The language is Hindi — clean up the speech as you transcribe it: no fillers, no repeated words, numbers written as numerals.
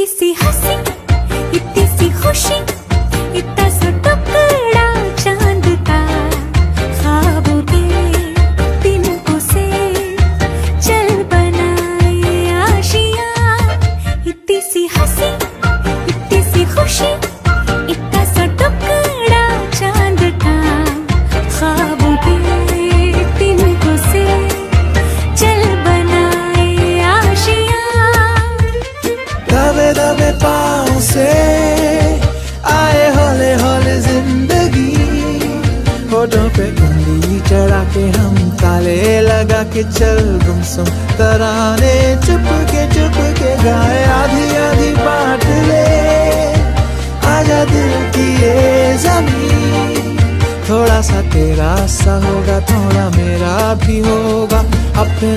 इतनी सी हंसी, इतनी सी खुशी, इतना सा टुकड़ा चांद का, ख्वाबों के तिनकों से चल बनाए आशियां। इतनी सी हंसी, इतनी सी खुशी, इतना सा टुकड़ा चांद का, ख्वाबों के तिनकों से चल बनाए आशियां। दबे दबे पाँव से आए हौले हौले जिंदगी, होठों पे उंगली चढ़ा के हम ताले लगा के चल गुमसुम तराने चुप के गाए। आधी आधी बांट ले आजा दिल की ये ज़मीन, थोड़ा सा तेरा सा होगा, थोड़ा मेरा भी होगा अपने